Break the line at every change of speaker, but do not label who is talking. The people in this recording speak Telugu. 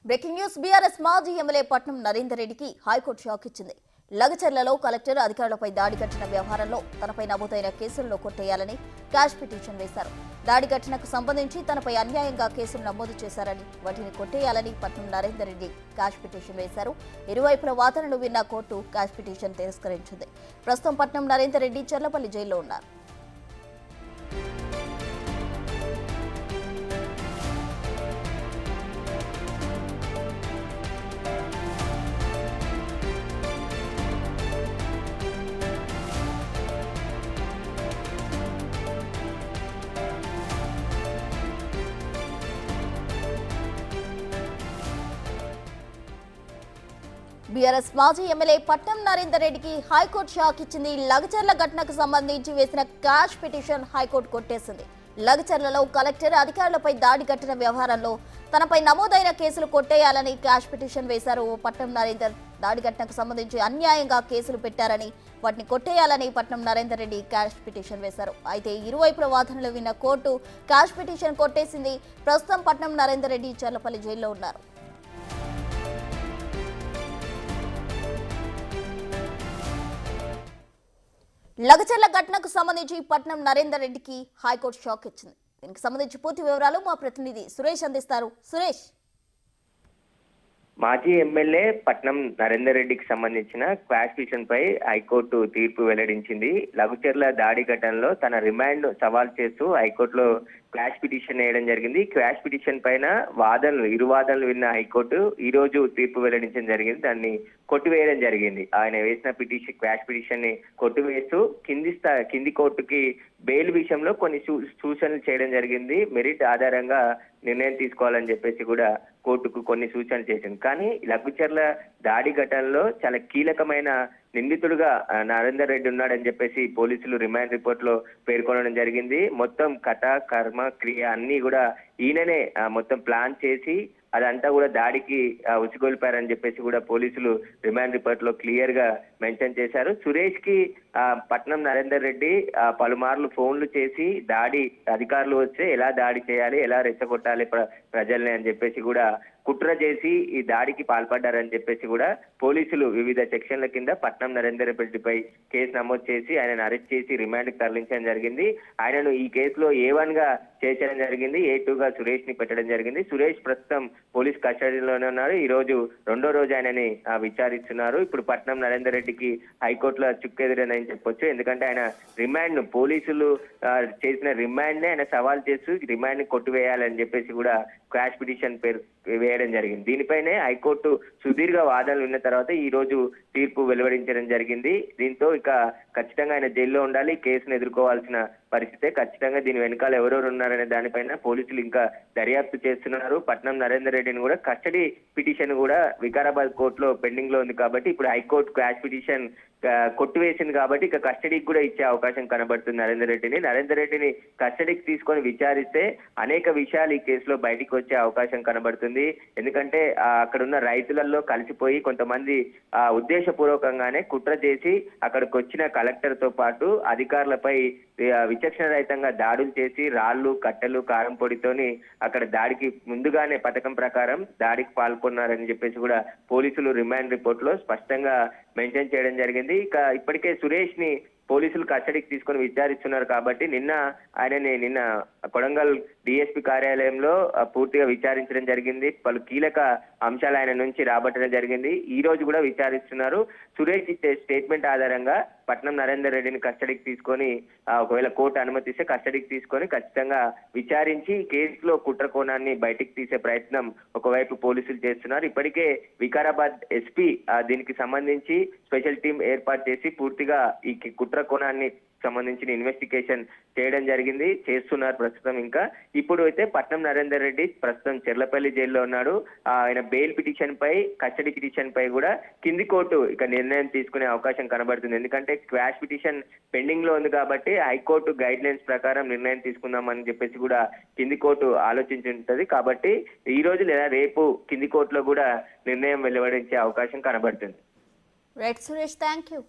బ్రేకింగ్ న్యూస్ బీఆర్ఎస్ మాజీ ఎమ్మెల్యే పట్నం నరేందర్ రెడ్డికి హైకోర్టు షాక్ ఇచ్చింది. లగచర్లలో కలెక్టర్ అధికారులపై దాడి కట్టిన వ్యవహారంలో తనపై నమోదైన కేసులను కొట్టేయాలని క్యాష్ పిటిషన్ వేశారు. దాడి ఘటనకు సంబంధించి తనపై అన్యాయంగా కేసులు నమోదు చేశారని, వాటిని కొట్టేయాలని పట్నం నరేందర్ రెడ్డి క్యాష్ పిటిషన్ వేశారు. ఇరువైపుల వాదనలు విన్న కోర్టు క్యాష్ పిటిషన్ తిరస్కరించింది. ప్రస్తుతం పట్నం నరేందర్ రెడ్డి చర్లపల్లి జైల్లో ఉన్నారు. బీఆర్ఎస్ మాజీ ఎమ్మెల్యే పట్నం నరేందర్ రెడ్డికి హైకోర్టు షాక్ ఇచ్చింది. లగచర్ల ఘటనకు సంబంధించి వేసిన క్యాష్ పిటిషన్ హైకోర్టు కొట్టేసింది. లగచర్లలో కలెక్టర్ అధికారులపై దాడి కట్టిన వ్యవహారంలో తనపై నమోదైన కేసులు కొట్టేయాలని క్యాష్ పిటిషన్ వేశారు. పట్నం నరేందర్ దాడి ఘటనకు సంబంధించి అన్యాయంగా కేసులు పెట్టారని, వాటిని కొట్టేయాలని పట్నం నరేందర్ రెడ్డి క్యాష్ పిటిషన్ వేశారు. అయితే ఇరువైపుల వాదనలు విన్న కోర్టు క్యాష్ పిటిషన్ కొట్టేసింది. ప్రస్తుతం పట్నం నరేందర్ రెడ్డి చర్లపల్లి జైల్లో ఉన్నారు. లగచర్ల ఘటనకు సంబంధించి పట్నం నరేందర్ రెడ్డికి హైకోర్టు షాక్ ఇచ్చింది. దీనికి సంబంధించి పూర్తి వివరాలు మా ప్రతినిధి సురేష్ అందిస్తారు. సురేష్,
మాజీ ఎమ్మెల్యే పట్నం నరేందర్ రెడ్డికి సంబంధించిన క్వాష్ పిటిషన్ పై హైకోర్టు తీర్పు వెల్లడించింది. లఘుచర్ల దాడి ఘటనలో తన రిమాండ్ సవాల్ చేస్తూ హైకోర్టులో క్వాష్ పిటిషన్ వేయడం జరిగింది. క్వాష్ పిటిషన్ పైన ఇరు వాదనలు విన్న హైకోర్టు ఈ రోజు తీర్పు వెల్లడించడం జరిగింది. దాన్ని కొట్టివేయడం జరిగింది. ఆయన వేసిన క్వాష్ పిటిషన్ ని కొట్టివేస్తూ కింది కోర్టుకి బెయిల్ విషయంలో కొన్ని సూచనలు చేయడం జరిగింది. మెరిట్ ఆధారంగా నిర్ణయం తీసుకోవాలని చెప్పేసి కూడా కోర్టుకు కొన్ని సూచనలు చేసింది. కానీ లఘుచర్ల దాడి ఘటనలో చాలా కీలకమైన నిందితుడుగా నరేందర్ రెడ్డి ఉన్నాడని చెప్పేసి పోలీసులు రిమాండ్ రిపోర్ట్ లో పేర్కొనడం జరిగింది. మొత్తం కథ, కర్మ, క్రియ అన్ని కూడా ఈయననే మొత్తం ప్లాన్ చేసి అదంతా కూడా దాడికి ఉసిగొల్పారని చెప్పేసి కూడా పోలీసులు రిమాండ్ రిపోర్ట్ లో క్లియర్ గా మెన్షన్ చేశారు. సురేష్ కి పట్నం నరేందర్ రెడ్డి పలుమార్లు ఫోన్లు చేసి అధికారులు వస్తే ఎలా దాడి చేయాలి, ఎలా రెచ్చగొట్టాలి ప్రజల్ని అని చెప్పేసి కూడా కుట్ర చేసి ఈ దాడికి పాల్పడ్డారని చెప్పేసి కూడా పోలీసులు వివిధ సెక్షన్ల కింద పట్నం నరేందర్ రెడ్డిపై కేసు నమోదు చేసి ఆయనను అరెస్ట్ చేసి రిమాండ్ కి తరలించడం జరిగింది. ఆయనను ఈ కేసులో A1 గా చేర్చడం జరిగింది, A2 గా సురేష్ ని పెట్టడం జరిగింది. సురేష్ ప్రస్తుతం పోలీస్ కస్టడీలోనే ఉన్నారు. ఈ రోజు రెండో రోజు ఆయనని విచారిస్తున్నారు. ఇప్పుడు పట్నం నరేందర్ రెడ్డికి హైకోర్టులో చుక్కెదిరని చెప్పొచ్చు. ఎందుకంటే ఆయన రిమాండ్ ను పోలీసులు చేసిన రిమాండ్ నే ఆయన సవాల్ చేస్తూ రిమాండ్ ని కొట్టివేయాలని చెప్పేసి కూడా క్వాష్ పిటిషన్ వేయడం జరిగింది. దీనిపైనే హైకోర్టు సుదీర్ఘ వాదనలు విన్న తర్వాత ఈ రోజు తీర్పు వెలువడించడం జరిగింది. దీంతో ఇక ఖచ్చితంగా ఆయన జైల్లో ఉండాలి, కేసును ఎదుర్కోవాల్సిన పరిస్థితే. ఖచ్చితంగా దీని వెనకాల ఎవరెవరు ఉన్నారనే దానిపైన పోలీసులు ఇంకా దర్యాప్తు చేస్తున్నారు. పట్నం నరేందర్ రెడ్డిని కూడా కస్టడీ పిటిషన్ కూడా వికారాబాద్ కోర్టులో పెండింగ్ లో ఉంది కాబట్టి ఇప్పుడు హైకోర్టు క్వాష్ పిటిషన్ కొట్టివేసింది కాబట్టి ఇక కస్టడీకి కూడా ఇచ్చే అవకాశం కనబడుతుంది నరేందర్ రెడ్డిని కస్టడీకి తీసుకొని విచారిస్తే అనేక విషయాలు ఈ కేసులో బయటికి వచ్చే అవకాశం కనబడుతుంది. ఎందుకంటే అక్కడ ఉన్న రైతులలో కలిసిపోయి కొంతమంది ఉద్దేశపూర్వకంగానే కుట్ర చేసి అక్కడికి వచ్చిన కలెక్టర్ తో పాటు అధికారులపై విచక్షణ రహితంగా దాడులు చేసి రాళ్లు, కట్టెలు, కారం పొడితోని అక్కడ దాడికి ముందుగానే పథకం ప్రకారం దాడికి పాల్గొన్నారని చెప్పేసి కూడా పోలీసులు రిమాండ్ రిపోర్ట్ లో స్పష్టంగా మెన్షన్ చేయడం జరిగింది. ఇక ఇప్పటికే సురేష్ ని పోలీసులు కస్టడీకి తీసుకొని విచారిస్తున్నారు కాబట్టి నిన్న కొడంగల్ డిఎస్పీ కార్యాలయంలో పూర్తిగా విచారించడం జరిగింది. పలు కీలక అంశాలు ఆయన నుంచి రాబట్టడం జరిగింది. ఈ రోజు కూడా విచారిస్తున్నారు. సురేష్ ఇచ్చే స్టేట్మెంట్ ఆధారంగా పట్నం నరేందర్ రెడ్డిని కస్టడీకి తీసుకొని ఒకవేళ కోర్టు అనుమతిస్తే కస్టడీకి తీసుకొని ఖచ్చితంగా విచారించి కేసులో కుట్ర కోణాన్ని బయటికి తీసే ప్రయత్నం ఒకవైపు పోలీసులు చేస్తున్నారు. ఇప్పటికే వికారాబాద్ ఎస్పీ దీనికి సంబంధించి స్పెషల్ టీం ఏర్పాటు చేసి పూర్తిగా ఈ కుట్ర కోణాన్ని సంబంధించిన ఇన్వెస్టిగేషన్ చేస్తున్నారు ప్రస్తుతం. ఇంకా ఇప్పుడు అయితే పట్నం నరేందర్ రెడ్డి ప్రస్తుతం చర్లపల్లి జైల్లో ఉన్నాడు. ఆయన బెయిల్ పిటిషన్ పై, కస్టడీ పిటిషన్ పై కూడా కింది కోర్టు ఇక నిర్ణయం తీసుకునే అవకాశం కనబడుతుంది. ఎందుకంటే క్వాష్ పిటిషన్ పెండింగ్ లో ఉంది కాబట్టి హైకోర్టు గైడ్ లైన్స్ ప్రకారం నిర్ణయం తీసుకుందామని చెప్పేసి కూడా కింది కోర్టు ఆలోచించుంటది. కాబట్టి ఈ రోజు లేదా రేపు కింది కోర్టులో కూడా నిర్ణయం వెలువడించే అవకాశం కనబడుతుంది.
Right Suresh, thank you.